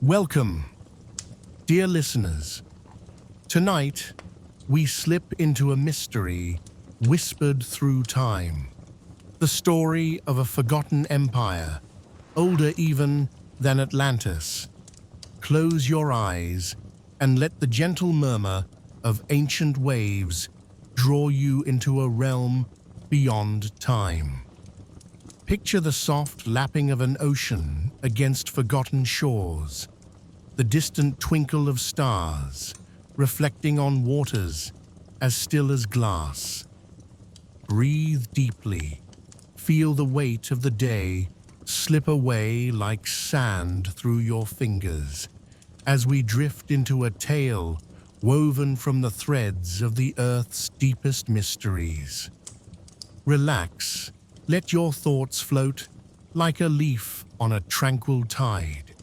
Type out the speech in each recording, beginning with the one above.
Welcome, dear listeners. Tonight, we slip into a mystery whispered through time. The story of a forgotten empire, older even than Atlantis. Close your eyes and let the gentle murmur of ancient waves draw you into a realm beyond time. Picture the soft lapping of an ocean against forgotten shores, the distant twinkle of stars reflecting on waters as still as glass. Breathe deeply, feel the weight of the day slip away like sand through your fingers as we drift into a tale woven from the threads of the Earth's deepest mysteries. Relax, let your thoughts float like a leaf on a tranquil tide.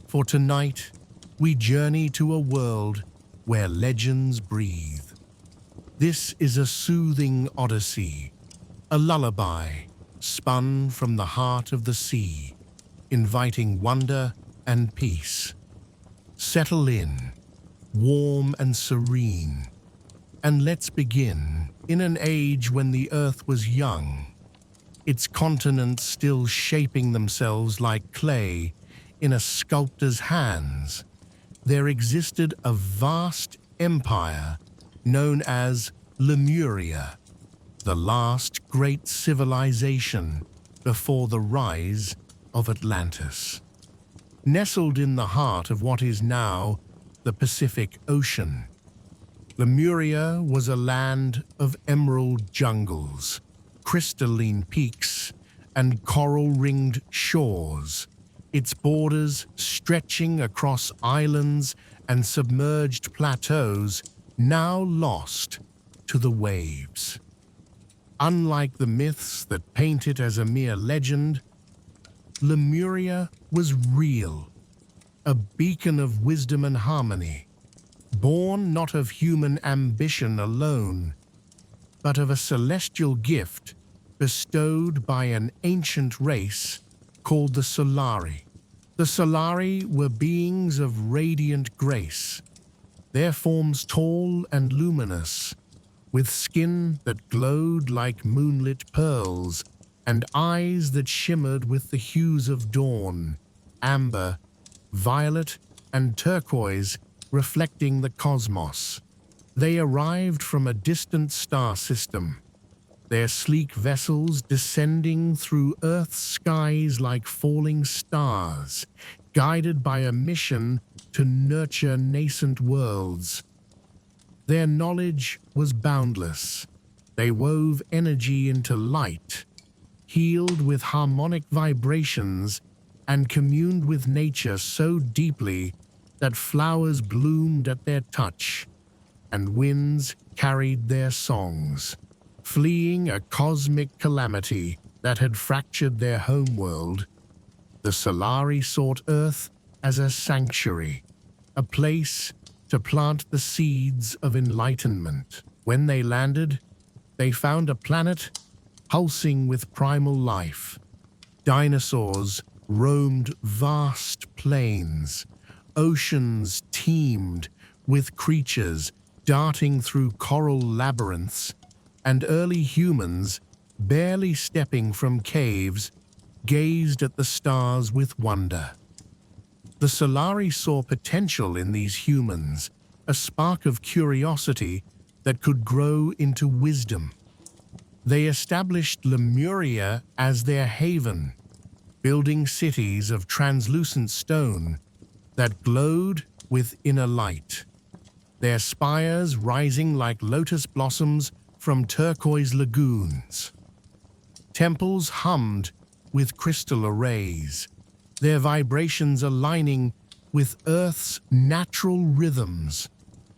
For tonight, we journey to a world where legends breathe. This is a soothing odyssey, a lullaby spun from the heart of the sea, inviting wonder and peace. Settle in, warm and serene, and let's begin in an age when the Earth was young, its continents still shaping themselves like clay in a sculptor's hands. There existed a vast empire known as Lemuria, the last great civilization before the rise of Atlantis. Nestled in the heart of what is now the Pacific Ocean, Lemuria was a land of emerald jungles, crystalline peaks, and coral-ringed shores, its borders stretching across islands and submerged plateaus now lost to the waves. Unlike the myths that paint it as a mere legend, Lemuria was real, a beacon of wisdom and harmony, born not of human ambition alone, but of a celestial gift bestowed by an ancient race called the Solari. The Solari were beings of radiant grace, their forms tall and luminous, with skin that glowed like moonlit pearls and eyes that shimmered with the hues of dawn, amber, violet, and turquoise, reflecting the cosmos. They arrived from a distant star system, their sleek vessels descending through Earth's skies like falling stars, guided by a mission to nurture nascent worlds. Their knowledge was boundless. They wove energy into light, healed with harmonic vibrations, and communed with nature so deeply that flowers bloomed at their touch, and winds carried their songs. Fleeing a cosmic calamity that had fractured their homeworld, the Solari sought Earth as a sanctuary, a place to plant the seeds of enlightenment. When they landed, they found a planet pulsing with primal life. Dinosaurs roamed vast plains, oceans teemed with creatures darting through coral labyrinths, and early humans, barely stepping from caves, gazed at the stars with wonder. The Solari saw potential in these humans, a spark of curiosity that could grow into wisdom. They established Lemuria as their haven, building cities of translucent stone that glowed with inner light, their spires rising like lotus blossoms from turquoise lagoons. Temples hummed with crystal arrays, their vibrations aligning with Earth's natural rhythms,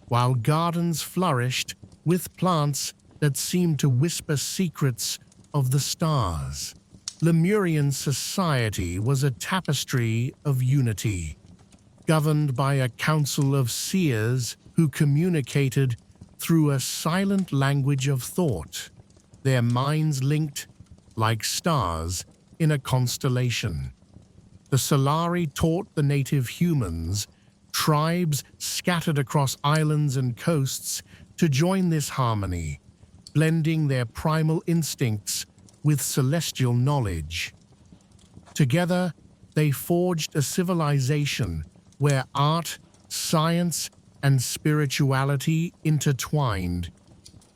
while gardens flourished with plants that seemed to whisper secrets of the stars. Lemurian society was a tapestry of unity, governed by a council of seers who communicated through a silent language of thought, their minds linked like stars in a constellation. The Solari taught the native humans, tribes scattered across islands and coasts, to join this harmony, blending their primal instincts with celestial knowledge. Together, they forged a civilization where art, science, and spirituality intertwined,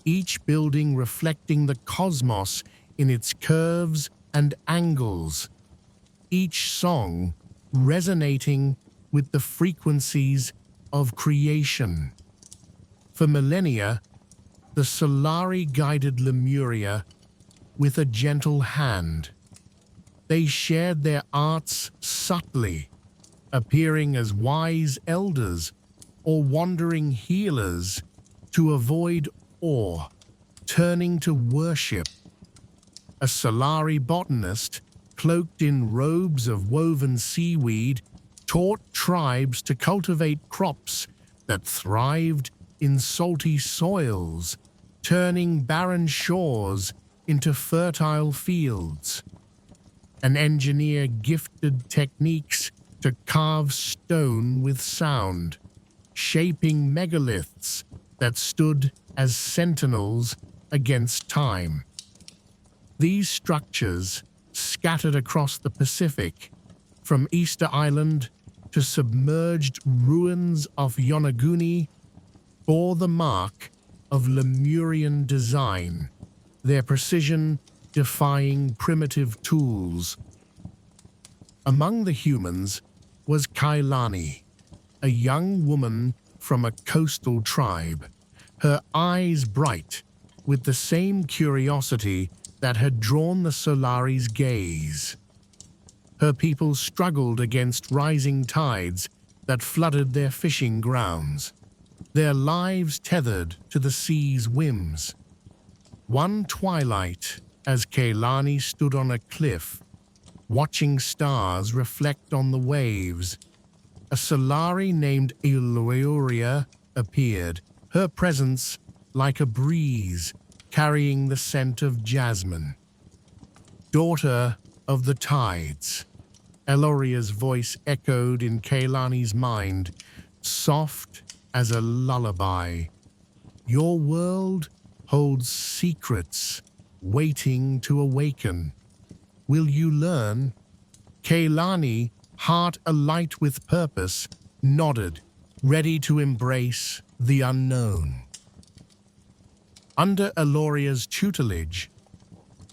each building reflecting the cosmos in its curves and angles, each song resonating with the frequencies of creation. For millennia, the Solari guided Lemuria with a gentle hand. They shared their arts subtly, appearing as wise elders or wandering healers to avoid awe, turning to worship. A Solari botanist, cloaked in robes of woven seaweed, taught tribes to cultivate crops that thrived in salty soils, turning barren shores into fertile fields. An engineer gifted techniques to carve stone with sound, shaping megaliths that stood as sentinels against time. These structures, scattered across the Pacific, from Easter Island to submerged ruins of Yonaguni, bore the mark of Lemurian design, their precision defying primitive tools. Among the humans was Kailani, a young woman from a coastal tribe, her eyes bright with the same curiosity that had drawn the Solari's gaze. Her people struggled against rising tides that flooded their fishing grounds, their lives tethered to the sea's whims. One twilight, as Kailani stood on a cliff, watching stars reflect on the waves, a Solari named Lemuria appeared, her presence like a breeze carrying the scent of jasmine. Daughter of the tides, Eloria's voice echoed in Kailani's mind, soft as a lullaby. Your world holds secrets waiting to awaken. Will you learn? Kailani, heart alight with purpose, nodded, ready to embrace the unknown. Under Eloria's tutelage,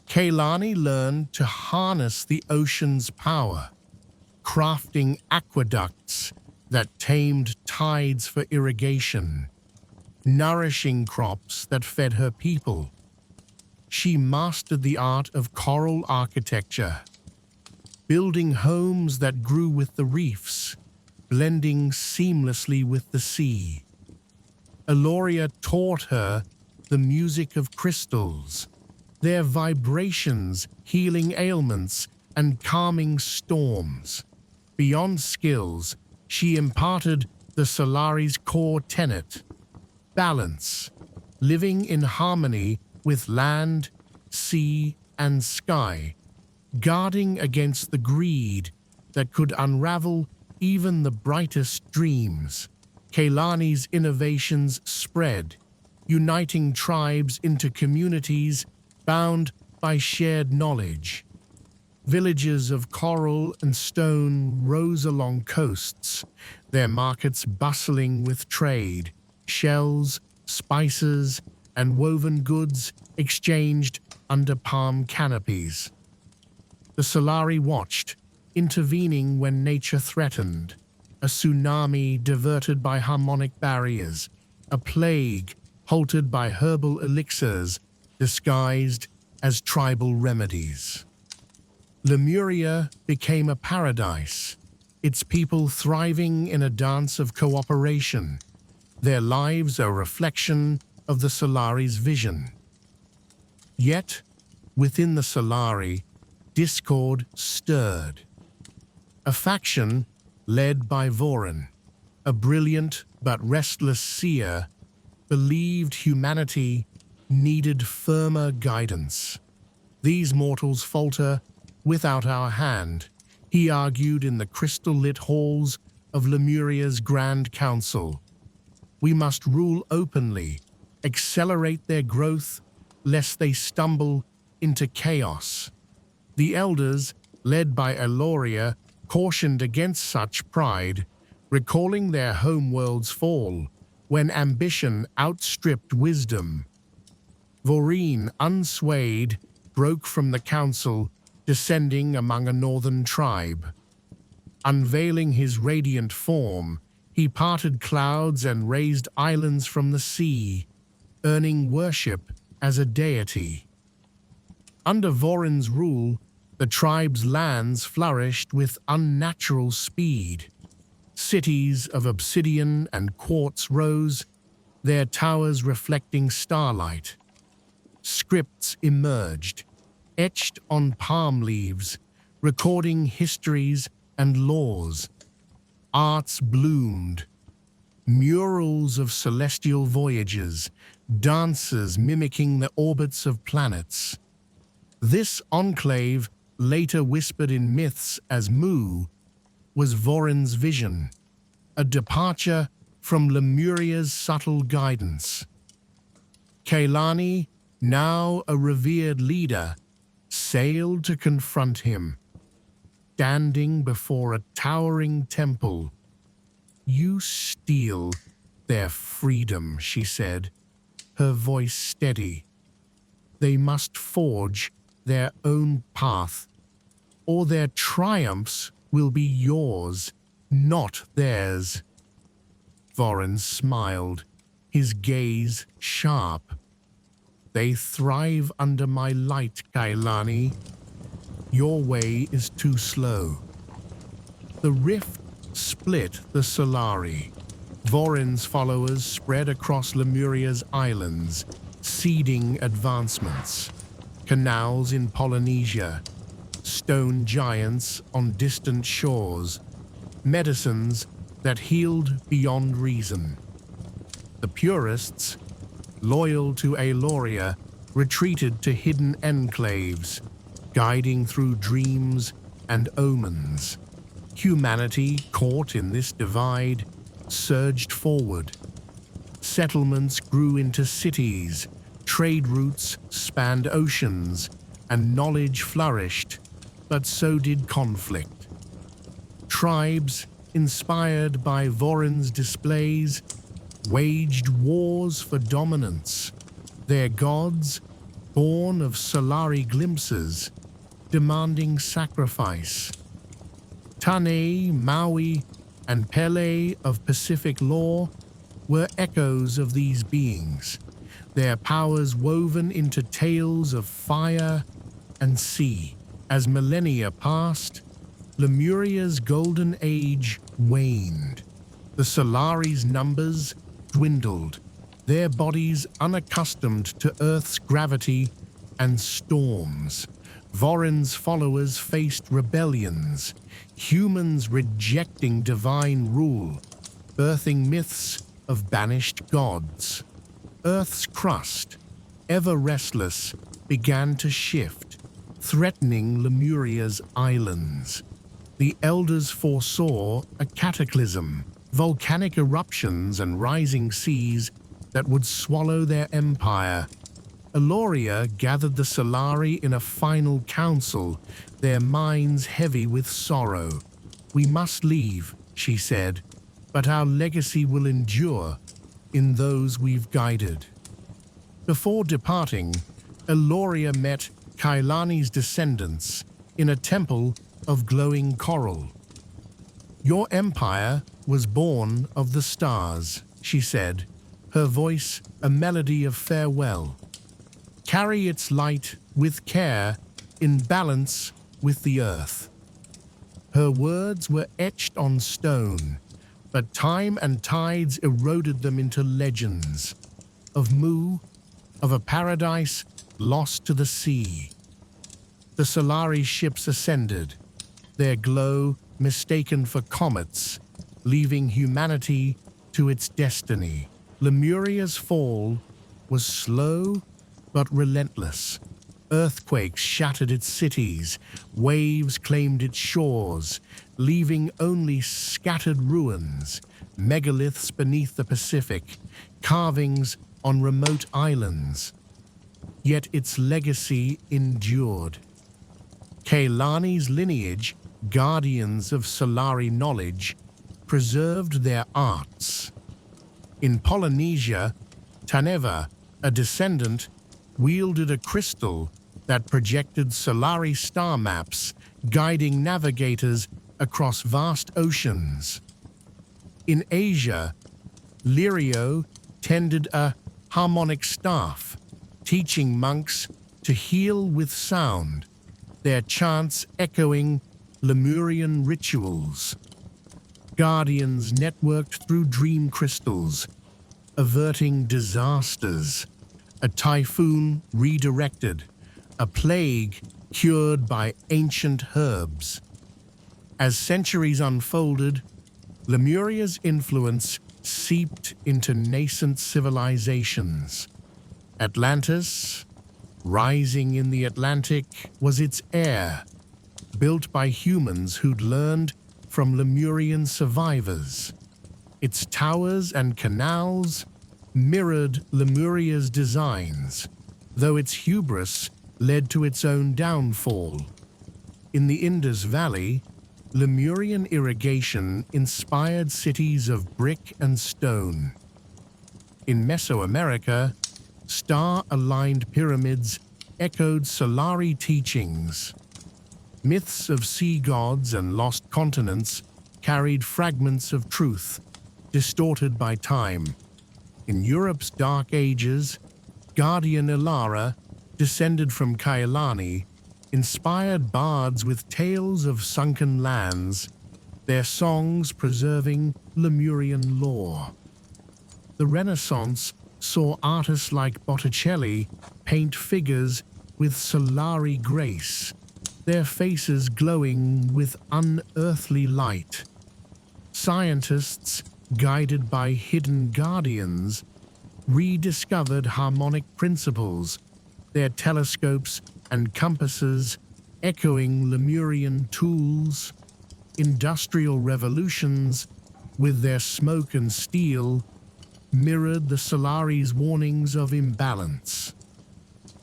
Kailani learned to harness the ocean's power, crafting aqueducts that tamed tides for irrigation, nourishing crops that fed her people. She mastered the art of coral architecture, building homes that grew with the reefs, blending seamlessly with the sea. Eloria taught her the music of crystals, their vibrations healing ailments and calming storms. Beyond skills, she imparted the Solari's core tenet: balance, living in harmony with land, sea, and sky, guarding against the greed that could unravel even the brightest dreams. Kailani's innovations spread, uniting tribes into communities bound by shared knowledge. Villages of coral and stone rose along coasts, their markets bustling with trade, shells, spices, and woven goods exchanged under palm canopies. The Solari watched, intervening when nature threatened, a tsunami diverted by harmonic barriers, a plague halted by herbal elixirs disguised as tribal remedies. Lemuria became a paradise, its people thriving in a dance of cooperation, their lives a reflection of the Solari's vision. Yet, within the Solari, discord stirred. A faction led by Vorin, a brilliant but restless seer, believed humanity needed firmer guidance. These mortals falter without our hand, he argued in the crystal-lit halls of Lemuria's Grand Council. We must rule openly, accelerate their growth, lest they stumble into chaos. The elders, led by Eloria, cautioned against such pride, recalling their homeworld's fall, when ambition outstripped wisdom. Voreen, unswayed, broke from the council, descending among a northern tribe. Unveiling his radiant form, he parted clouds and raised islands from the sea, earning worship as a deity. Under Vorin's rule, the tribe's lands flourished with unnatural speed. Cities of obsidian and quartz rose, their towers reflecting starlight. Scripts emerged, etched on palm leaves, recording histories and laws. Arts bloomed, murals of celestial voyages, dances mimicking the orbits of planets. This enclave, later whispered in myths as Mu, was Vorin's vision, a departure from Lemuria's subtle guidance. Kailani, now a revered leader, sailed to confront him. Standing before a towering temple, "You steal their freedom," she said, her voice steady. "They must forge their own path, or their triumphs will be yours, not theirs." Vorin smiled, his gaze sharp. "They thrive under my light, Kailani. Your way is too slow." The rift split the Solari. Vorin's followers spread across Lemuria's islands, seeding advancements. Canals in Polynesia, stone giants on distant shores, medicines that healed beyond reason. The purists, loyal to Eloria, retreated to hidden enclaves, guiding through dreams and omens. Humanity, caught in this divide, surged forward. Settlements grew into cities, trade routes spanned oceans, and knowledge flourished, but so did conflict. Tribes, inspired by Vorin's displays, waged wars for dominance. Their gods, born of Solari glimpses, demanding sacrifice. Tane, Maui, and Pele of Pacific lore were echoes of these beings, their powers woven into tales of fire and sea. As millennia passed, Lemuria's golden age waned. The Solari's numbers dwindled, their bodies unaccustomed to Earth's gravity and storms. Vorin's followers faced rebellions, humans rejecting divine rule, birthing myths of banished gods. Earth's crust, ever restless, began to shift, threatening Lemuria's islands. The elders foresaw a cataclysm, volcanic eruptions and rising seas that would swallow their empire. Eloria gathered the Solari in a final council, their minds heavy with sorrow. "We must leave," she said, "but our legacy will endure in those we've guided." Before departing, Eloria met Kailani's descendants in a temple of glowing coral. "Your empire was born of the stars," she said, her voice a melody of farewell. "Carry its light with care, in balance with the earth." Her words were etched on stone, but time and tides eroded them into legends. Of Mu, of a paradise lost to the sea. The Solari ships ascended, their glow mistaken for comets, leaving humanity to its destiny. Lemuria's fall was slow but relentless. Earthquakes shattered its cities, waves claimed its shores, leaving only scattered ruins, megaliths beneath the Pacific, carvings on remote islands. Yet its legacy endured. Kailani's lineage, guardians of Solari knowledge, preserved their arts. In Polynesia, Taneva, a descendant, wielded a crystal that projected Solari star maps, guiding navigators across vast oceans. In Asia, Lirio tended a harmonic staff, teaching monks to heal with sound, their chants echoing Lemurian rituals. Guardians networked through dream crystals, averting disasters. A typhoon redirected, a plague cured by ancient herbs. As centuries unfolded, Lemuria's influence seeped into nascent civilizations. Atlantis, rising in the Atlantic, was its heir, built by humans who'd learned from Lemurian survivors. Its towers and canals mirrored Lemuria's designs, though its hubris led to its own downfall. In the Indus Valley, Lemurian irrigation inspired cities of brick and stone. In Mesoamerica, star-aligned pyramids echoed Solari teachings. Myths of sea gods and lost continents carried fragments of truth, distorted by time. In Europe's Dark Ages, Guardian Ilara, descended from Kailani, inspired bards with tales of sunken lands, their songs preserving Lemurian lore. The Renaissance saw artists like Botticelli paint figures with Solari grace, their faces glowing with unearthly light. Scientists, guided by hidden guardians, rediscovered harmonic principles, their telescopes and compasses echoing Lemurian tools. Industrial revolutions, with their smoke and steel, mirrored the Solari's warnings of imbalance.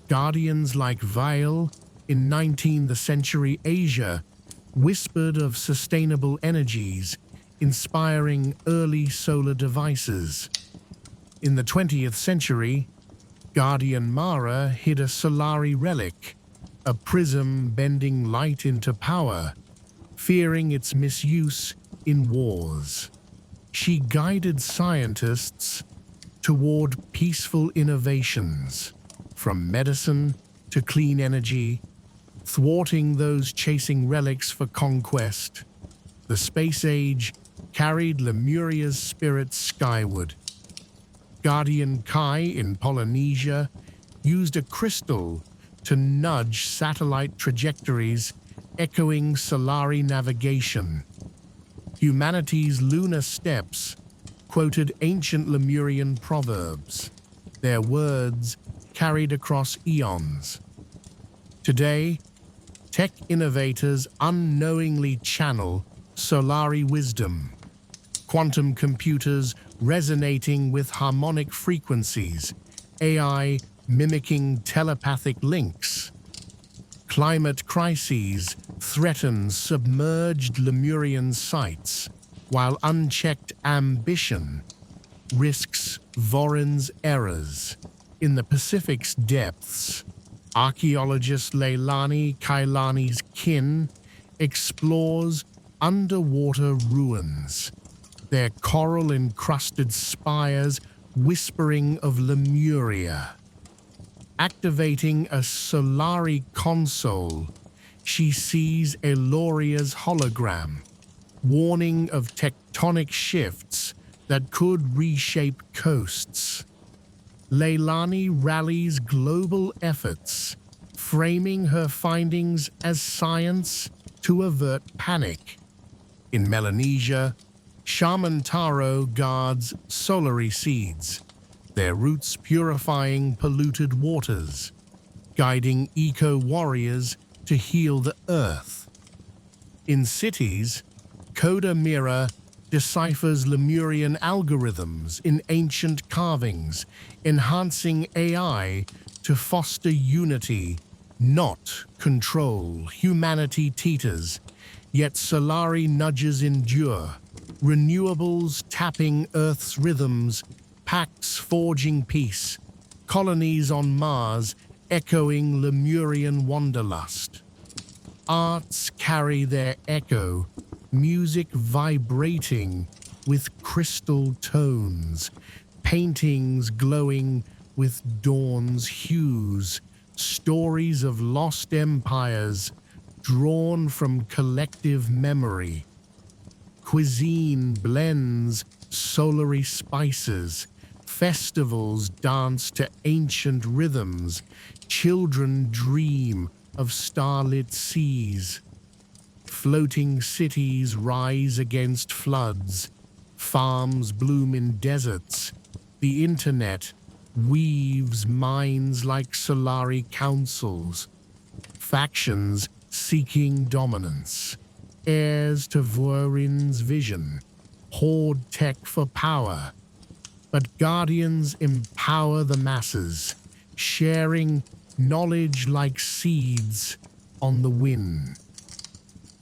Guardians like Vail in 19th century Asia whispered of sustainable energies, inspiring early solar devices. In the 20th century, Guardian Mara hid a Solari relic, a prism bending light into power, fearing its misuse in wars. She guided scientists toward peaceful innovations, from medicine to clean energy, thwarting those chasing relics for conquest. The space age carried Lemuria's spirit skyward. Guardian Kai in Polynesia used a crystal to nudge satellite trajectories, echoing Solari navigation. Humanity's lunar steps quoted ancient Lemurian proverbs, their words carried across eons. Today, tech innovators unknowingly channel Solari wisdom. Quantum computers resonating with harmonic frequencies, AI mimicking telepathic links. Climate crises threaten submerged Lemurian sites, while unchecked ambition risks Voron's errors. In the Pacific's depths, archaeologist Leilani Kailani's kin explores underwater ruins, their coral-encrusted spires whispering of Lemuria. Activating a Solari console, she sees Eloria's hologram, warning of tectonic shifts that could reshape coasts. Leilani rallies global efforts, framing her findings as science to avert panic. In Melanesia, Shaman Taro guards Solari seeds, their roots purifying polluted waters. guiding eco-warriors to heal the Earth. In cities, Coda Mira deciphers Lemurian algorithms in ancient carvings, enhancing AI to foster unity, not control. Humanity teeters, yet Solari nudges endure. Renewables tapping Earth's rhythms, pacts forging peace, colonies on Mars echoing Lemurian wanderlust. Arts carry their echo, music vibrating with crystal tones, paintings glowing with dawn's hues, stories of lost empires drawn from collective memory. Cuisine blends Solari spices, festivals dance to ancient rhythms, children dream of starlit seas. Floating cities rise against floods, farms bloom in deserts, the internet weaves minds like Solari councils, factions seeking dominance, heirs to Vorin's vision, hoard tech for power, but guardians empower the masses, sharing knowledge like seeds on the wind.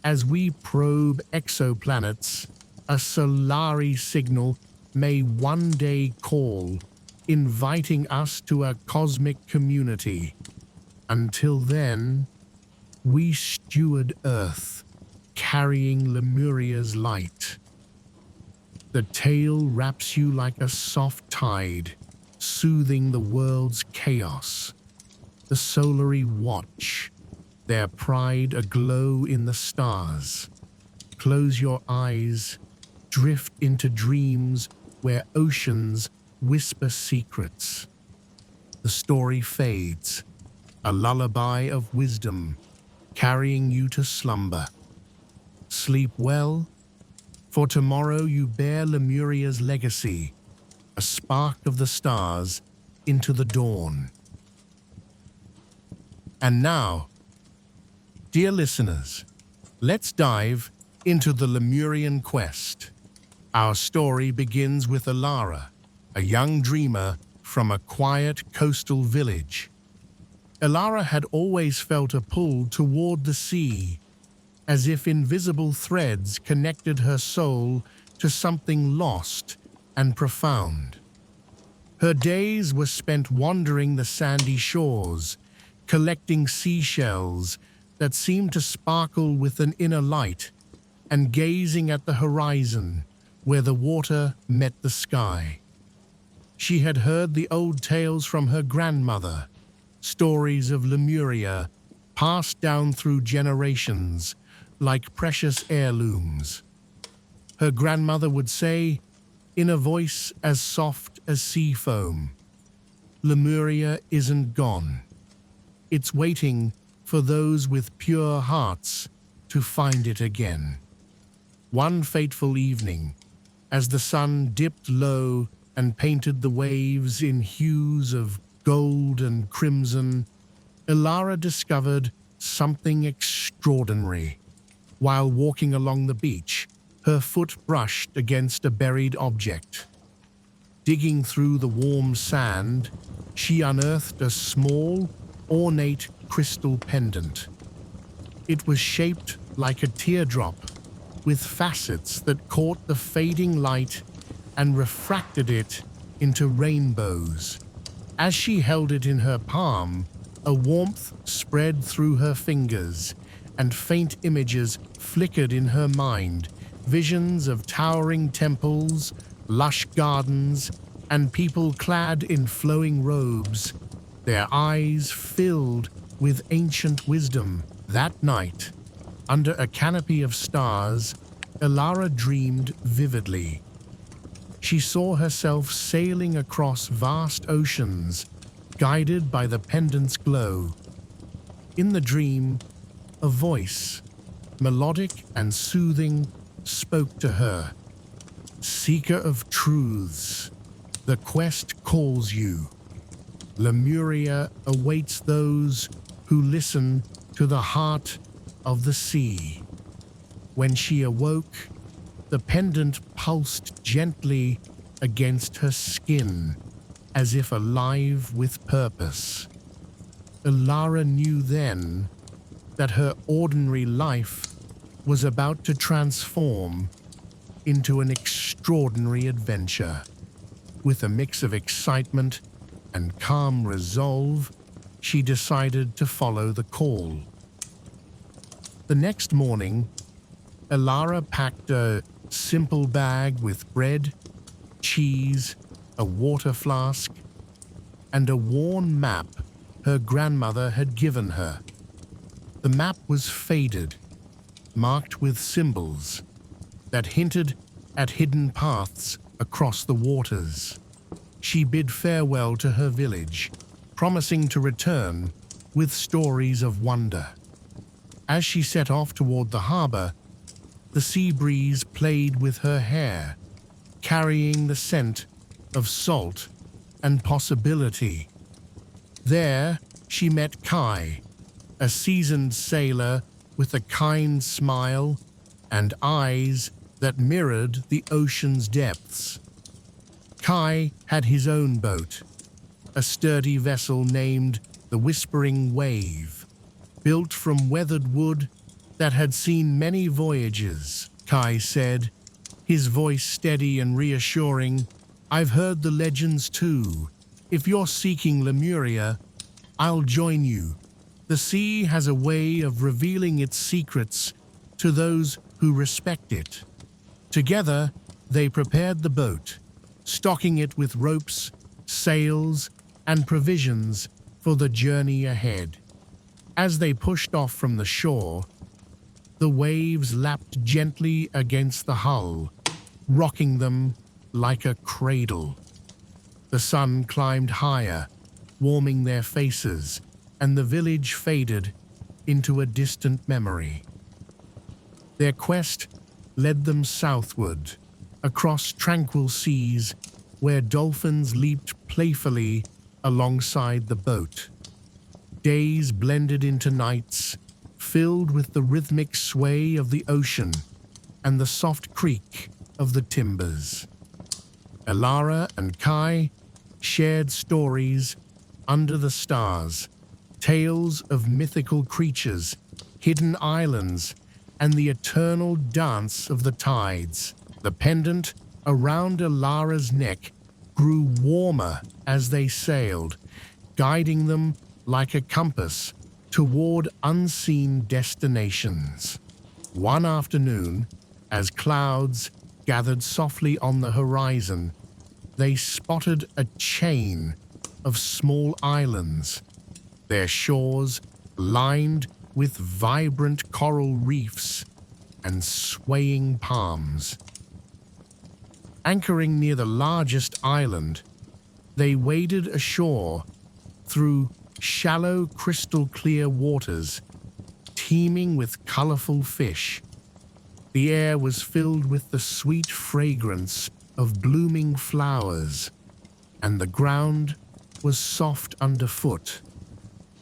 As we probe exoplanets, a Solari signal may one day call, inviting us to a cosmic community. Until then, we steward Earth, carrying Lemuria's light. The tale wraps you like a soft tide, soothing the world's chaos. The Solari watch, their pride aglow in the stars. Close your eyes, drift into dreams where oceans whisper secrets. The story fades, a lullaby of wisdom, carrying you to slumber. Sleep well, for tomorrow you bear Lemuria's legacy, a spark of the stars into the dawn. And now, dear listeners, let's dive into the Lemurian quest. Our story begins with Alara, a young dreamer from a quiet coastal village. Alara had always felt a pull toward the sea, as if invisible threads connected her soul to something lost and profound. Her days were spent wandering the sandy shores, collecting seashells that seemed to sparkle with an inner light, and gazing at the horizon where the water met the sky. She had heard the old tales from her grandmother, stories of Lemuria passed down through generations like precious heirlooms. Her grandmother would say, in a voice as soft as sea foam, "Lemuria isn't gone. It's waiting for those with pure hearts to find it again." One fateful evening, as the sun dipped low and painted the waves in hues of gold and crimson, Alara discovered something extraordinary. While walking along the beach, her foot brushed against a buried object. Digging through the warm sand, she unearthed a small, ornate crystal pendant. It was shaped like a teardrop, with facets that caught the fading light and refracted it into rainbows. As she held it in her palm, a warmth spread through her fingers, and faint images flickered in her mind, visions of towering temples, lush gardens, and people clad in flowing robes, their eyes filled with ancient wisdom. That night, under a canopy of stars, Alara dreamed vividly. She saw herself sailing across vast oceans, guided by the pendant's glow. In the dream, a voice, melodic and soothing, spoke to her. "Seeker of truths, the quest calls you. Lemuria awaits those who listen to the heart of the sea. When she awoke, the pendant pulsed gently against her skin, as if alive with purpose. Alara knew then that her ordinary life was about to transform into an extraordinary adventure. With a mix of excitement and calm resolve, she decided to follow the call. The next morning, Alara packed a simple bag with bread, cheese, a water flask, and a worn map her grandmother had given her. The map was faded, marked with symbols that hinted at hidden paths across the waters. She bid farewell to her village, promising to return with stories of wonder. As she set off toward the harbor, the sea breeze played with her hair, carrying the scent of salt and possibility. There, she met Kai, a seasoned sailor with a kind smile and eyes that mirrored the ocean's depths. Kai had his own boat, a sturdy vessel named the Whispering Wave, built from weathered wood that had seen many voyages. Kai said, his voice steady and reassuring, "I've heard the legends too. If you're seeking Lemuria, I'll join you. The sea has a way of revealing its secrets to those who respect it." Together, they prepared the boat, stocking it with ropes, sails, and provisions for the journey ahead. As they pushed off from the shore, the waves lapped gently against the hull, rocking them like a cradle. The sun climbed higher, warming their faces, and the village faded into a distant memory. Their quest led them southward, across tranquil seas where dolphins leaped playfully alongside the boat. Days blended into nights, filled with the rhythmic sway of the ocean and the soft creak of the timbers. Alara and Kai shared stories under the stars, tales of mythical creatures, hidden islands, and the eternal dance of the tides. The pendant around Alara's neck grew warmer as they sailed, guiding them like a compass toward unseen destinations. One afternoon, as clouds gathered softly on the horizon, they spotted a chain of small islands, their shores lined with vibrant coral reefs and swaying palms. Anchoring near the largest island, they waded ashore through shallow, crystal-clear waters, teeming with colorful fish. The air was filled with the sweet fragrance of blooming flowers, and the ground was soft underfoot,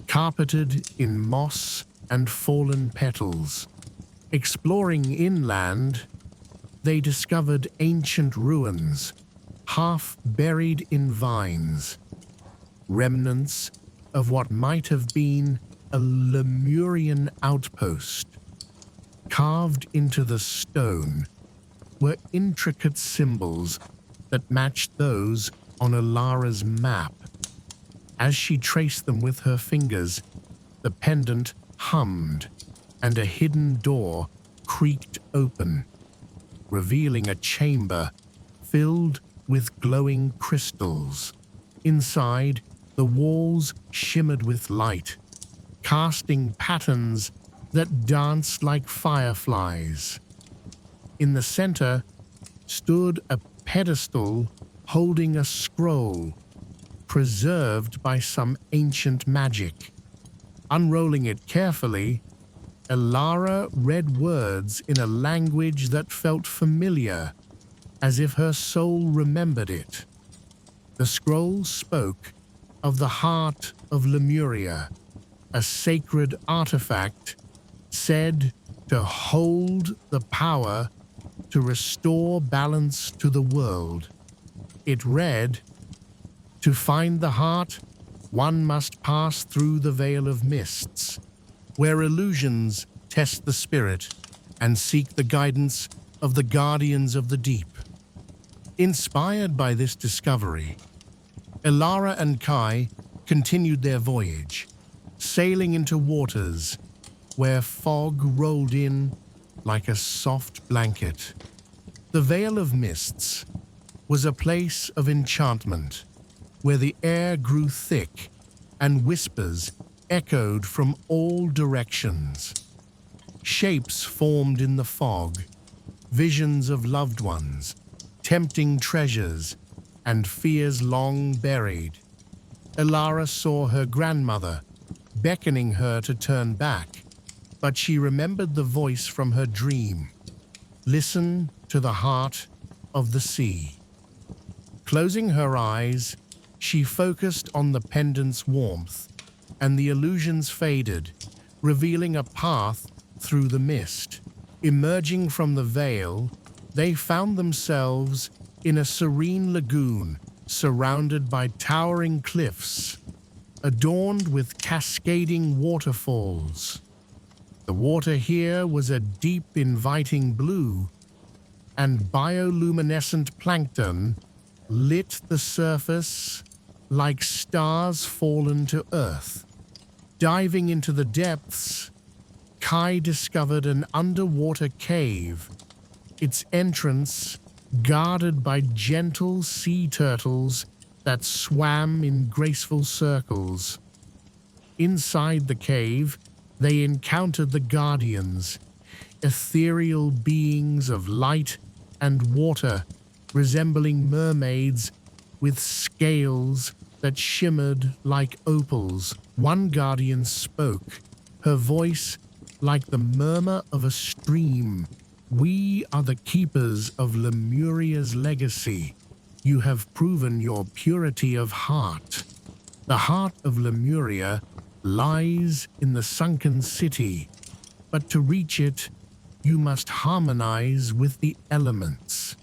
carpeted in moss and fallen petals. Exploring inland, they discovered ancient ruins, half buried in vines, remnants of what might have been a Lemurian outpost. Carved into the stone were intricate symbols that matched those on Alara's map. As she traced them with her fingers, the pendant hummed, and a hidden door creaked open, revealing a chamber filled with glowing crystals. Inside, the walls shimmered with light, casting patterns that danced like fireflies. In the center stood a pedestal holding a scroll, preserved by some ancient magic. Unrolling it carefully, Alara read words in a language that felt familiar, as if her soul remembered it. The scroll spoke of the heart of Lemuria, a sacred artifact said to hold the power to restore balance to the world. It read, "To find the heart, one must pass through the veil of mists, where illusions test the spirit and seek the guidance of the guardians of the deep." Inspired by this discovery, Elara and Kai continued their voyage, sailing into waters where fog rolled in like a soft blanket. The Veil of Mists was a place of enchantment, where the air grew thick and whispers echoed from all directions. Shapes formed in the fog, visions of loved ones, tempting treasures, and fears long buried. Elara saw her grandmother beckoning her to turn back, but she remembered the voice from her dream. Listen to the heart of the sea. Closing her eyes, she focused on the pendant's warmth, and the illusions faded, revealing a path through the mist. Emerging from the veil, they found themselves in a serene lagoon surrounded by towering cliffs, adorned with cascading waterfalls. The water here was a deep, inviting blue, and bioluminescent plankton lit the surface like stars fallen to earth. Diving into the depths, Kai discovered an underwater cave, its entrance guarded by gentle sea turtles that swam in graceful circles. Inside the cave, they encountered the Guardians, ethereal beings of light and water, resembling mermaids with scales that shimmered like opals. One Guardian spoke, her voice like the murmur of a stream. "We are the keepers of Lemuria's legacy. You have proven your purity of heart. The heart of Lemuria lies in the sunken city, but to reach it, you must harmonize with the elements."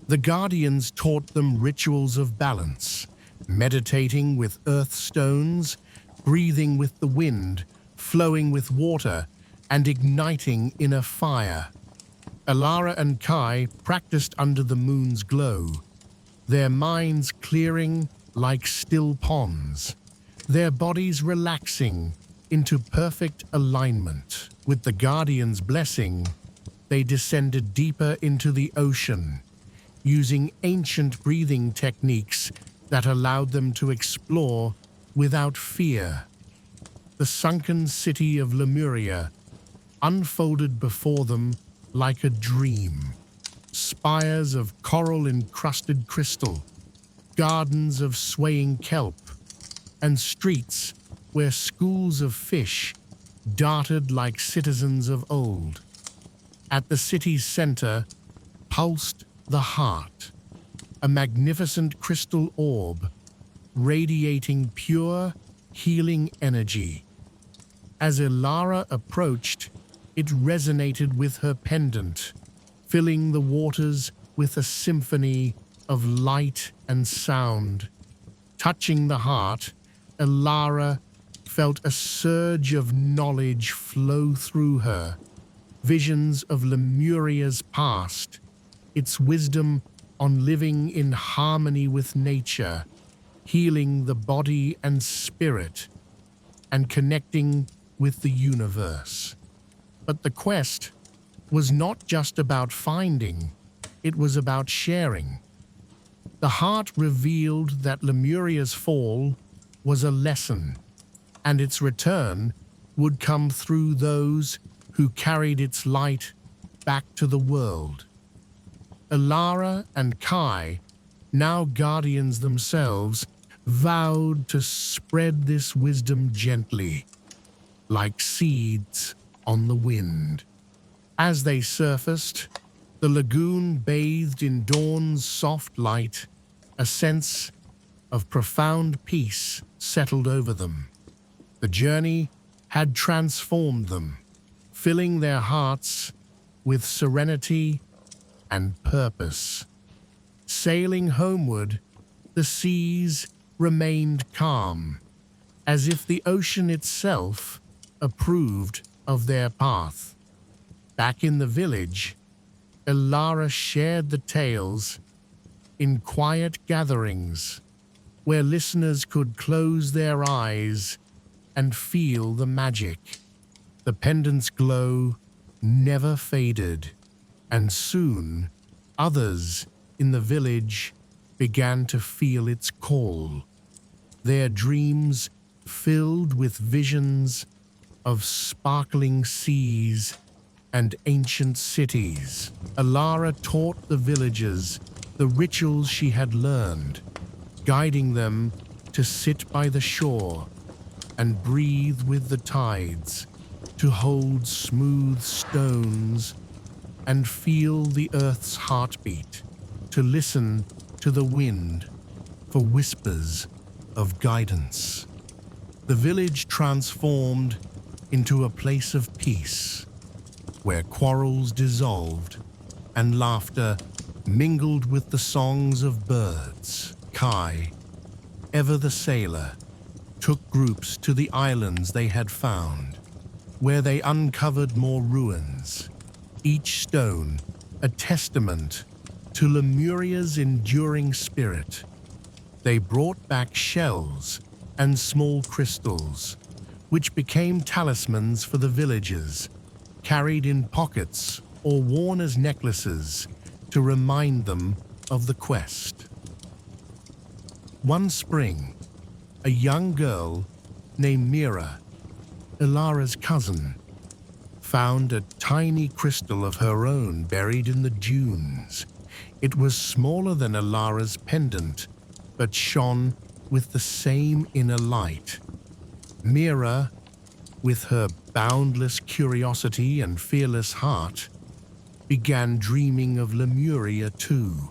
The Guardians taught them rituals of balance, meditating with earth stones, breathing with the wind, flowing with water, and igniting inner fire. Elara and Kai practiced under the moon's glow, their minds clearing like still ponds, their bodies relaxing into perfect alignment. With the Guardian's blessing, they descended deeper into the ocean, using ancient breathing techniques that allowed them to explore without fear. The sunken city of Lemuria unfolded before them like a dream. Spires of coral-encrusted crystal, gardens of swaying kelp, and streets where schools of fish darted like citizens of old. At the city's center pulsed the heart, a magnificent crystal orb radiating pure, healing energy. As Elara approached, it resonated with her pendant, filling the waters with a symphony of light and sound. Touching the heart, Elara felt a surge of knowledge flow through her. Visions of Lemuria's past, its wisdom on living in harmony with nature, healing the body and spirit, and connecting with the universe. But the quest was not just about finding, it was about sharing. The heart revealed that Lemuria's fall was a lesson, and its return would come through those who carried its light back to the world. Elara and Kai, now guardians themselves, vowed to spread this wisdom gently, like seeds on the wind. As they surfaced, the lagoon bathed in dawn's soft light, a sense of profound peace settled over them. The journey had transformed them, filling their hearts with serenity and purpose. Sailing homeward, the seas remained calm, as if the ocean itself approved of their path. Back in the village, Elara shared the tales in quiet gatherings where listeners could close their eyes and feel the magic. The pendant's glow never faded, and soon others in the village began to feel its call. Their dreams filled with visions of sparkling seas and ancient cities. Elara taught the villagers the rituals she had learned, guiding them to sit by the shore and breathe with the tides, to hold smooth stones and feel the earth's heartbeat, to listen to the wind for whispers of guidance. The village transformed into a place of peace, where quarrels dissolved and laughter mingled with the songs of birds. Kai, ever the sailor, took groups to the islands they had found, where they uncovered more ruins, each stone a testament to Lemuria's enduring spirit. They brought back shells and small crystals, which became talismans for the villagers, carried in pockets or worn as necklaces to remind them of the quest. One spring, a young girl named Mira, Elara's cousin, found a tiny crystal of her own buried in the dunes. It was smaller than Elara's pendant, but shone with the same inner light. Mira, with her boundless curiosity and fearless heart, began dreaming of Lemuria too.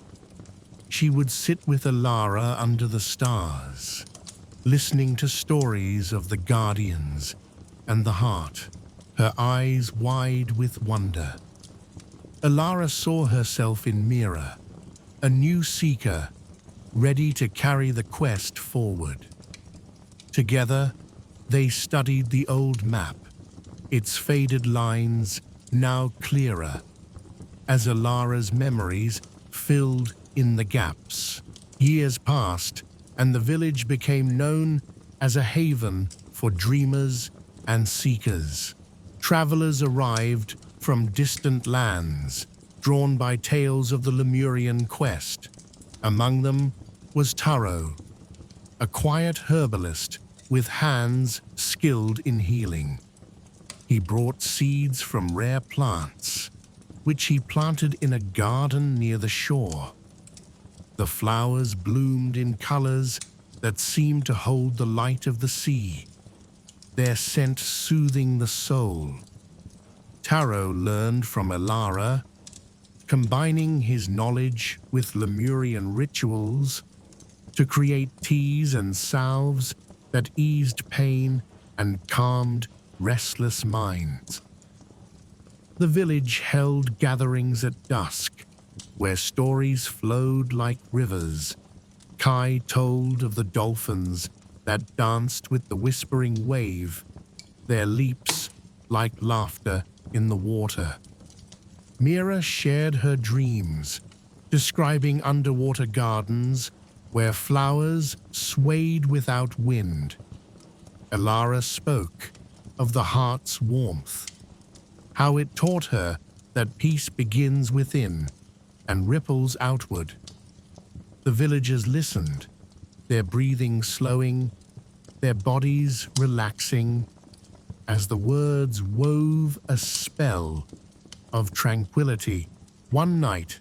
She would sit with Elara under the stars, listening to stories of the guardians and the heart, her eyes wide with wonder. Elara saw herself in Mira, a new seeker, ready to carry the quest forward. Together, they studied the old map, its faded lines now clearer, as Elara's memories filled in the gaps. Years passed, and the village became known as a haven for dreamers and seekers. Travelers arrived from distant lands, drawn by tales of the Lemurian quest. Among them was Taro, a quiet herbalist with hands skilled in healing. He brought seeds from rare plants, which he planted in a garden near the shore. The flowers bloomed in colors that seemed to hold the light of the sea, their scent soothing the soul. Taro learned from Elara, combining his knowledge with Lemurian rituals to create teas and salves that eased pain and calmed restless minds. The village held gatherings at dusk, where stories flowed like rivers. Kai told of the dolphins that danced with the whispering wave, their leaps like laughter in the water. Mira shared her dreams, describing underwater gardens where flowers swayed without wind. Elara spoke of the heart's warmth, how it taught her that peace begins within and ripples outward. The villagers listened, their breathing slowing, their bodies relaxing, as the words wove a spell of tranquility. One night,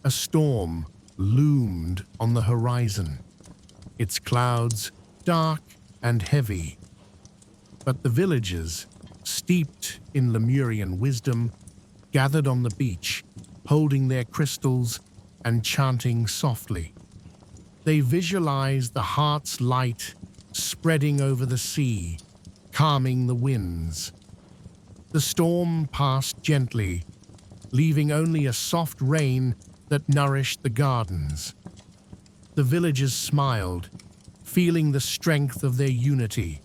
a storm loomed on the horizon, its clouds dark and heavy. But the villagers, steeped in Lemurian wisdom, gathered on the beach, holding their crystals and chanting softly. They visualized the heart's light spreading over the sea, calming the winds. The storm passed gently, leaving only a soft rain that nourished the gardens. The villagers smiled, feeling the strength of their unity,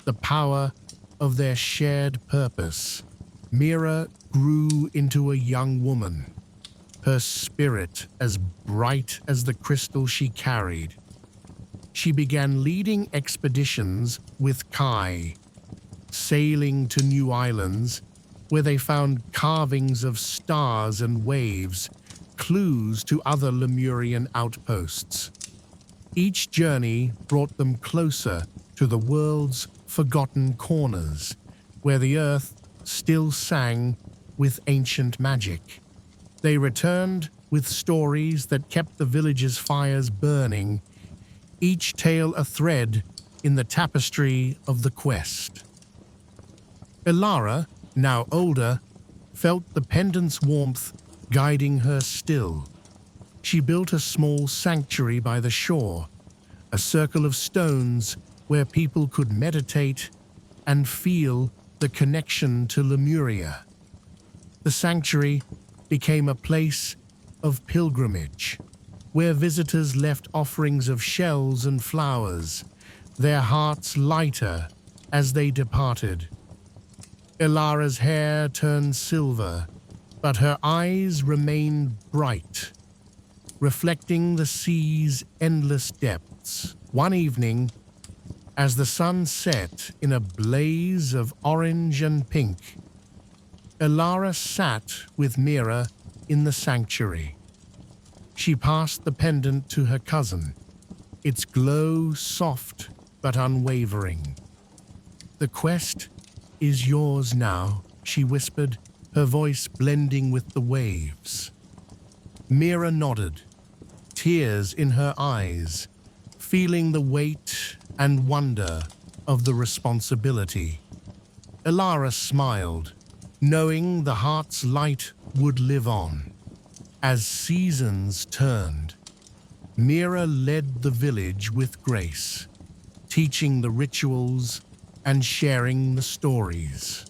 the power of their shared purpose. Mira grew into a young woman, her spirit as bright as the crystal she carried. She began leading expeditions with Kai, sailing to new islands where they found carvings of stars and waves, clues to other Lemurian outposts. Each journey brought them closer to the world's forgotten corners, where the earth still sang with ancient magic. They returned with stories that kept the village's fires burning, each tale a thread in the tapestry of the quest. Elara, now older, felt the pendant's warmth guiding her still. She built a small sanctuary by the shore, a circle of stones where people could meditate and feel the connection to Lemuria. The sanctuary became a place of pilgrimage, where visitors left offerings of shells and flowers, their hearts lighter as they departed. Elara's hair turned silver, but her eyes remained bright, reflecting the sea's endless depths. One evening, as the sun set in a blaze of orange and pink, Elara sat with Mira in the sanctuary. She passed the pendant to her cousin, its glow soft but unwavering. "The quest is yours now," she whispered, her voice blending with the waves. Mira nodded, tears in her eyes, feeling the weight and wonder of the responsibility. Elara smiled, knowing the heart's light would live on. As seasons turned, Mira led the village with grace, teaching the rituals and sharing the stories.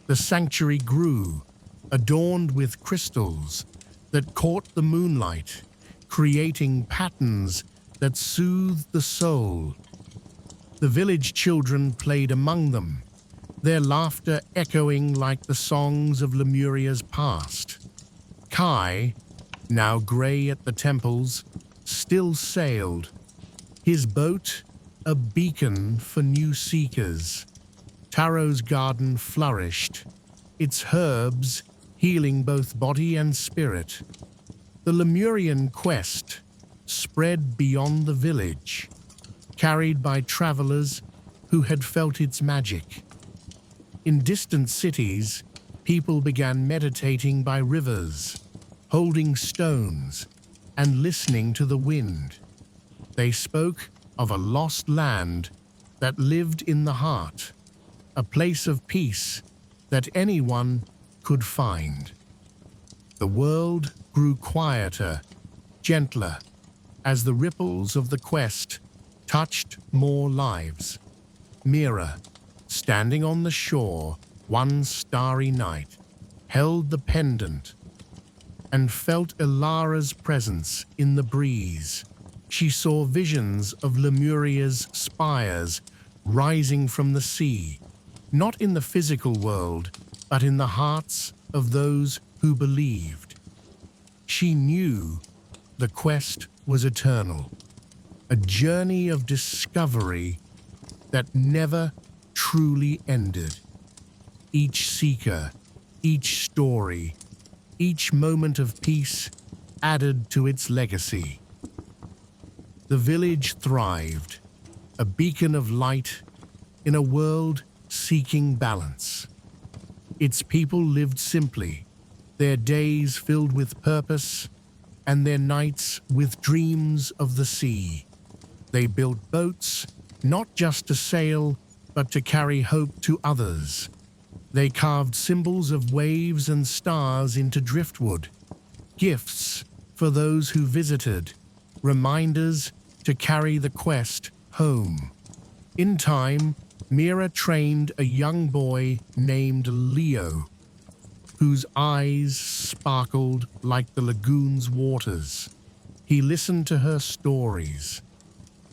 The sanctuary grew, adorned with crystals that caught the moonlight, creating patterns that soothed the soul. The village children played among them, their laughter echoing like the songs of Lemuria's past. Kai, now grey at the temples, still sailed, his boat a beacon for new seekers. Taro's garden flourished, its herbs healing both body and spirit. The Lemurian quest spread beyond the village, carried by travelers who had felt its magic. In distant cities, people began meditating by rivers, holding stones, and listening to the wind. They spoke of a lost land that lived in the heart, a place of peace that anyone could find. The world grew quieter, gentler, as the ripples of the quest touched more lives. Mira, standing on the shore one starry night, held the pendant and felt Elara's presence in the breeze. She saw visions of Lemuria's spires rising from the sea, not in the physical world, but in the hearts of those who believed. She knew the quest was eternal, a journey of discovery that never truly ended. Each seeker, each story, each moment of peace added to its legacy. The village thrived, a beacon of light in a world seeking balance. Its people lived simply, their days filled with purpose and their nights with dreams of the sea. They built boats, not just to sail, but to carry hope to others. They carved symbols of waves and stars into driftwood, gifts for those who visited, reminders to carry the quest home. In time, Mira trained a young boy named Leo, whose eyes sparkled like the lagoon's waters. He listened to her stories,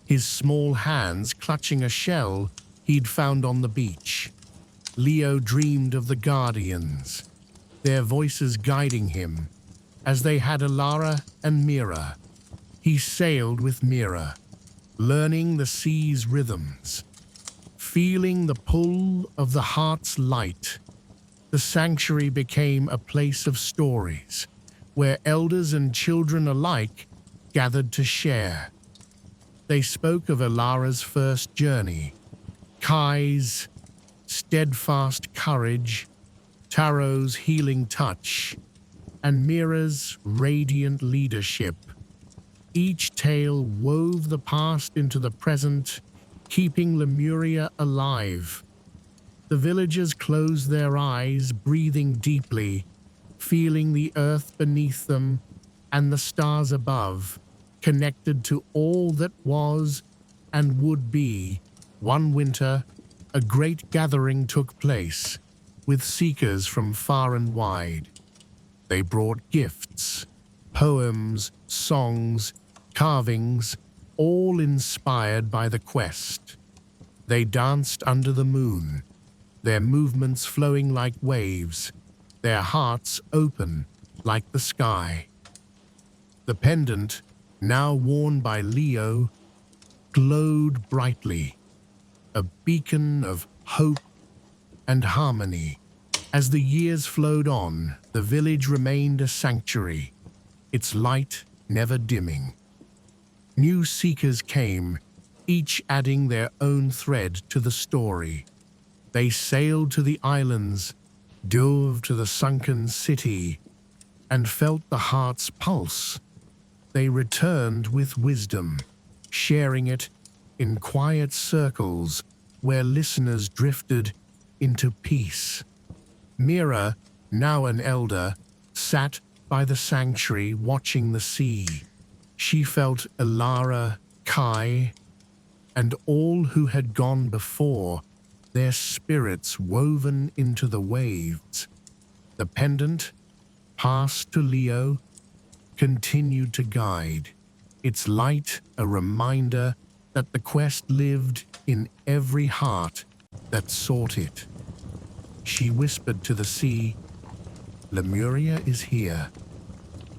his small hands clutching a shell he'd found on the beach. Leo dreamed of the Guardians, their voices guiding him, as they had Alara and Mira. He sailed with Mira, learning the sea's rhythms, feeling the pull of the heart's light. The sanctuary became a place of stories, where elders and children alike gathered to share. They spoke of Alara's first journey, Kai's steadfast courage, Taro's healing touch, and Mira's radiant leadership. Each tale wove the past into the present, keeping Lemuria alive. The villagers closed their eyes, breathing deeply, feeling the earth beneath them and the stars above, connected to all that was and would be. One winter, a great gathering took place, with seekers from far and wide. They brought gifts, poems, songs, carvings, all inspired by the quest. They danced under the moon, their movements flowing like waves, their hearts open like the sky. The pendant, now worn by Leo, glowed brightly, a beacon of hope and harmony. As the years flowed on, the village remained a sanctuary, its light never dimming. New seekers came, each adding their own thread to the story. They sailed to the islands, dove to the sunken city, and felt the heart's pulse. They returned with wisdom, sharing it in quiet circles where listeners drifted into peace. Mira, now an elder, sat by the sanctuary watching the sea. She felt Alara, Kai, and all who had gone before, their spirits woven into the waves. The pendant, passed to Leo, continued to guide, its light a reminder that the quest lived in every heart that sought it. She whispered to the sea, "Lemuria is here,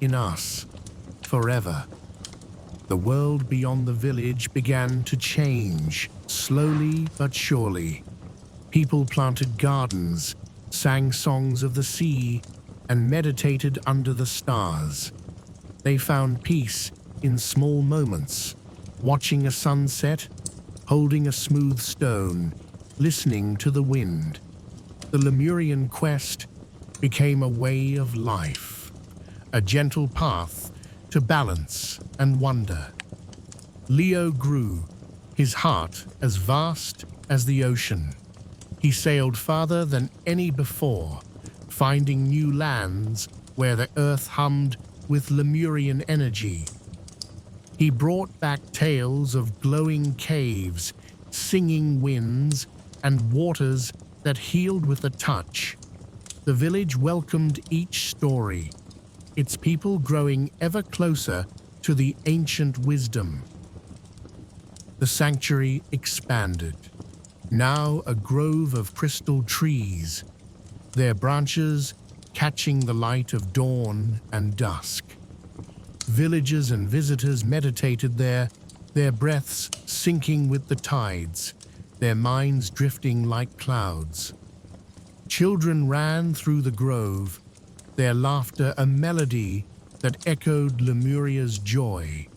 in us, forever." The world beyond the village began to change, slowly but surely. People planted gardens, sang songs of the sea, and meditated under the stars. They found peace in small moments, watching a sunset, holding a smooth stone, listening to the wind. The Lemurian quest became a way of life, a gentle path to balance and wonder. Leo grew, his heart as vast as the ocean. He sailed farther than any before, finding new lands where the earth hummed with Lemurian energy. He brought back tales of glowing caves, singing winds, and waters that healed with a touch. The village welcomed each story, its people growing ever closer to the ancient wisdom. The sanctuary expanded, now a grove of crystal trees, their branches catching the light of dawn and dusk. Villagers and visitors meditated there, their breaths syncing with the tides, their minds drifting like clouds. Children ran through the grove, their laughter a melody that echoed Lemuria's joy.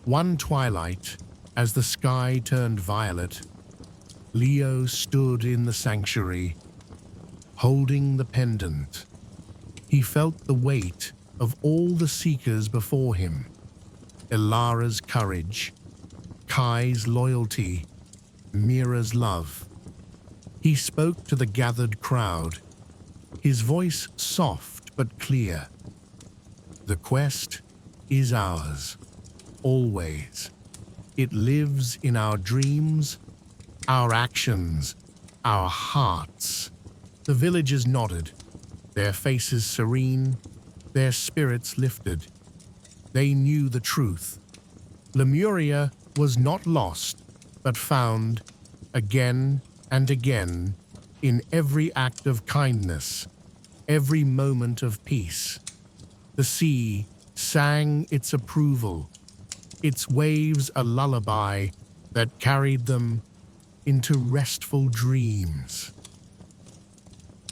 One twilight, as the sky turned violet, Leo stood in the sanctuary, holding the pendant. He felt the weight of all the seekers before him, Alara's courage, Kai's loyalty, Mira's love. He spoke to the gathered crowd, his voice soft but clear. "The quest is ours. always. It lives in our dreams, our actions, our hearts. The villagers nodded, their faces serene, their spirits lifted. They knew the truth. Lemuria was not lost, but found again and again in every act of kindness, every moment of peace. The sea sang its approval, its waves a lullaby that carried them into restful dreams.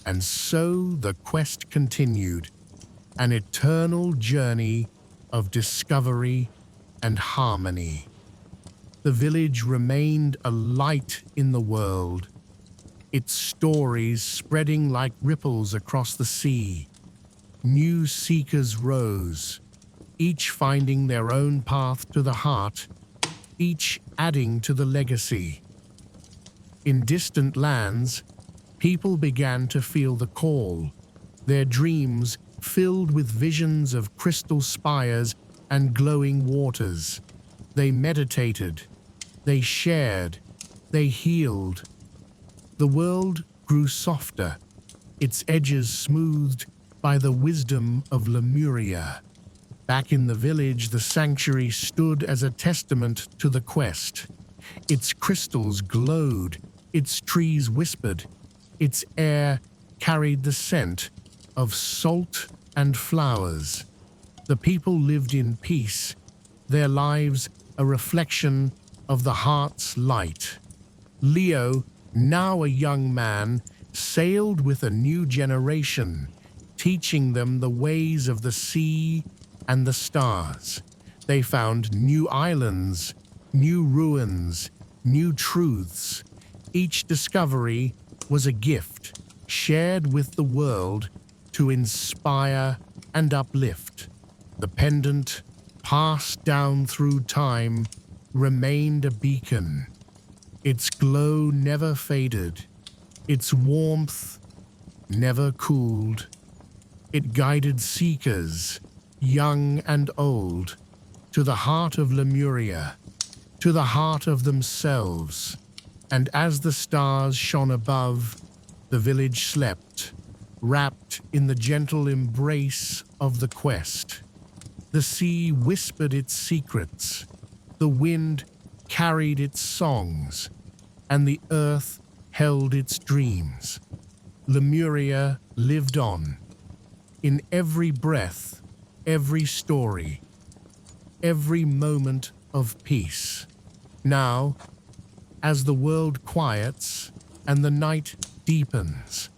And so the quest continued, an eternal journey of discovery and harmony. The village remained a light in the world, its stories spreading like ripples across the sea. New seekers rose, each finding their own path to the heart, each adding to the legacy. In distant lands, people began to feel the call, their dreams filled with visions of crystal spires and glowing waters. They meditated, they shared, they healed. The world grew softer, its edges smoothed by the wisdom of Lemuria. Back in the village, the sanctuary stood as a testament to the quest. Its crystals glowed, its trees whispered, its air carried the scent of salt and flowers. The people lived in peace, their lives a reflection of the heart's light. Leo, now a young man, sailed with a new generation, teaching them the ways of the sea and the stars. They found new islands, new ruins, new truths. Each discovery was a gift, shared with the world to inspire and uplift. The pendant, passed down through time, remained a beacon. Its glow never faded, its warmth never cooled. It guided seekers, young and old, to the heart of Lemuria, to the heart of themselves. And as the stars shone above, the village slept, wrapped in the gentle embrace of the quest. The sea whispered its secrets, the wind carried its songs, and the earth held its dreams. Lemuria lived on, in every breath, every story, every moment of peace. Now, as the world quiets and the night deepens,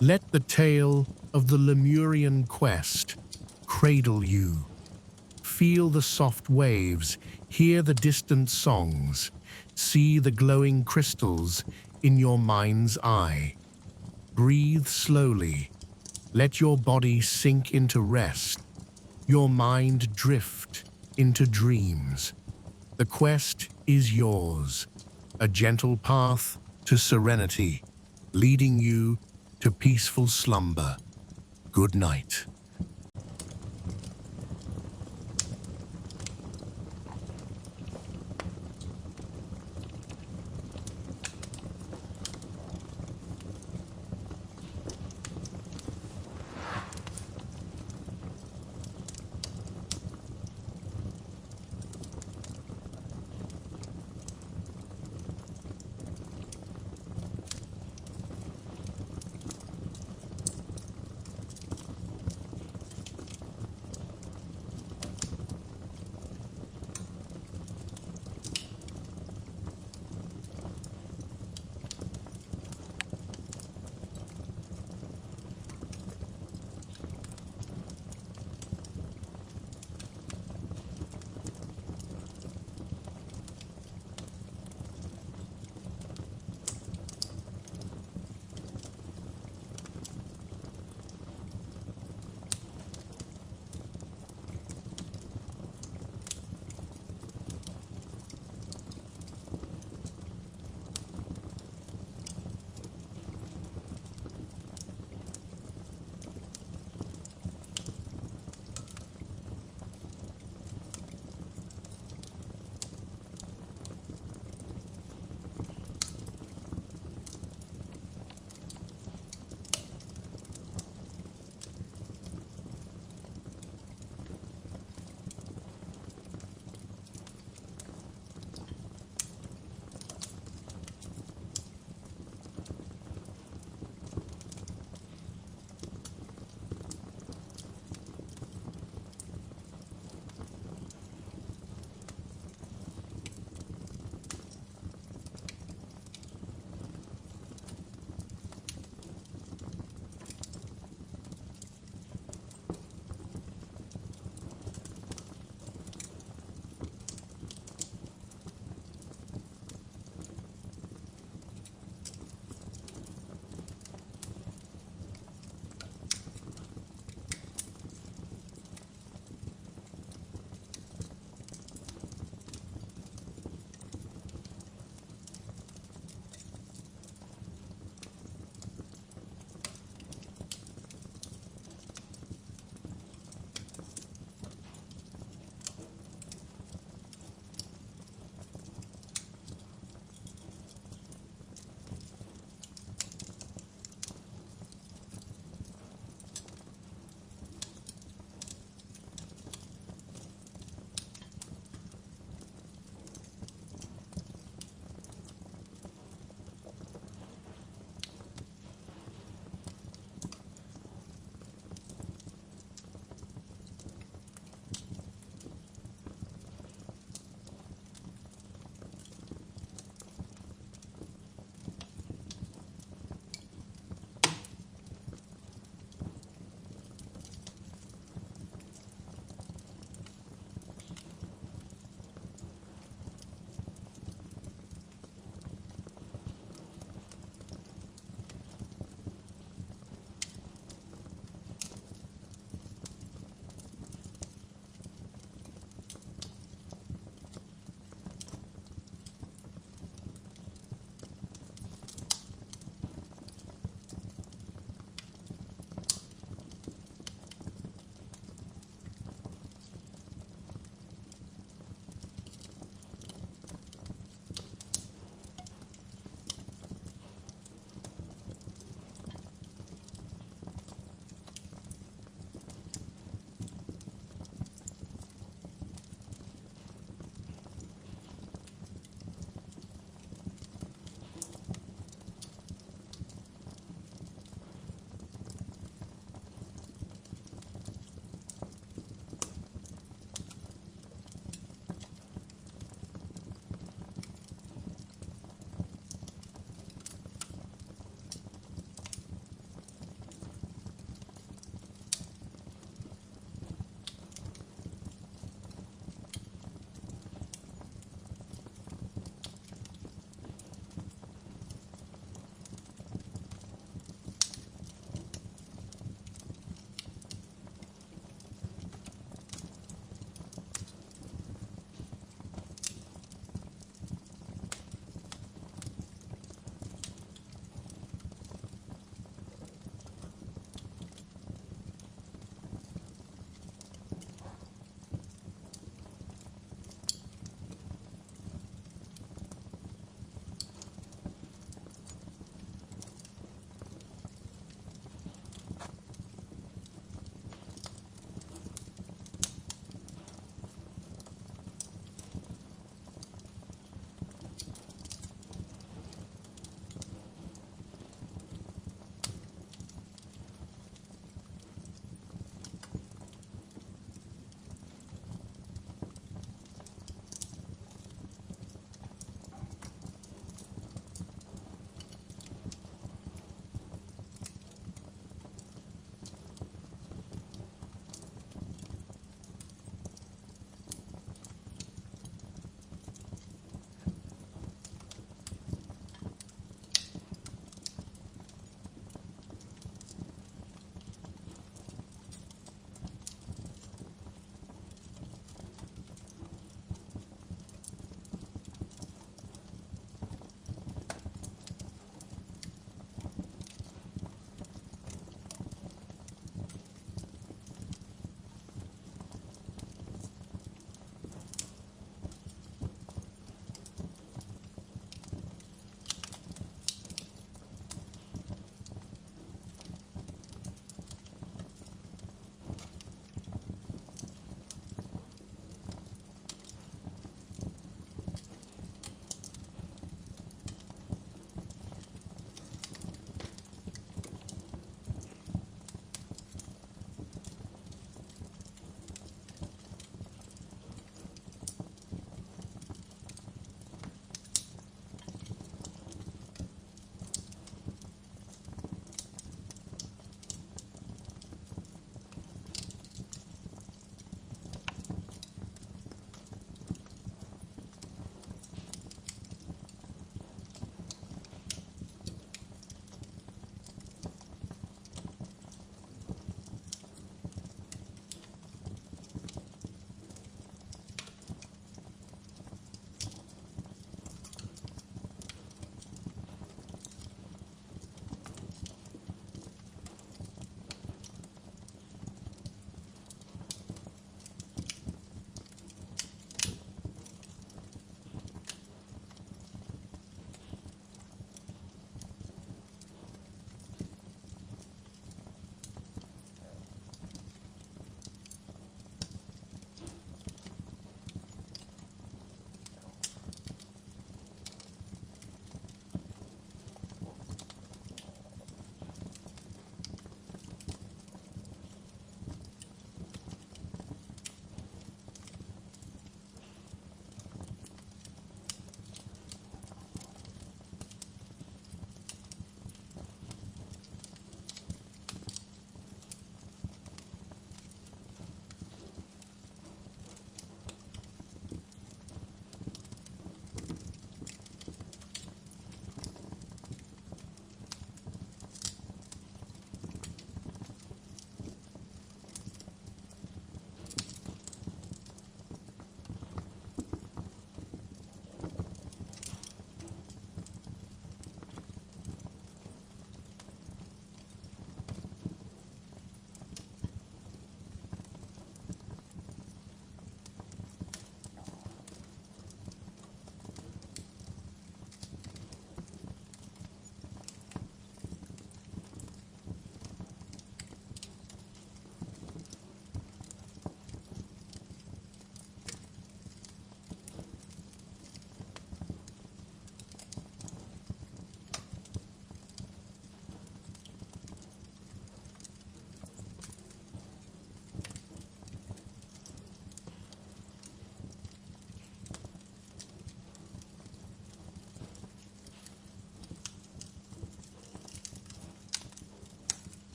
let the tale of the Lemurian quest cradle you. Feel the soft waves, hear the distant songs, see the glowing crystals in your mind's eye. Breathe slowly, let your body sink into rest, your mind drift into dreams. The quest is yours, a gentle path to serenity, leading you to peaceful slumber. Good night.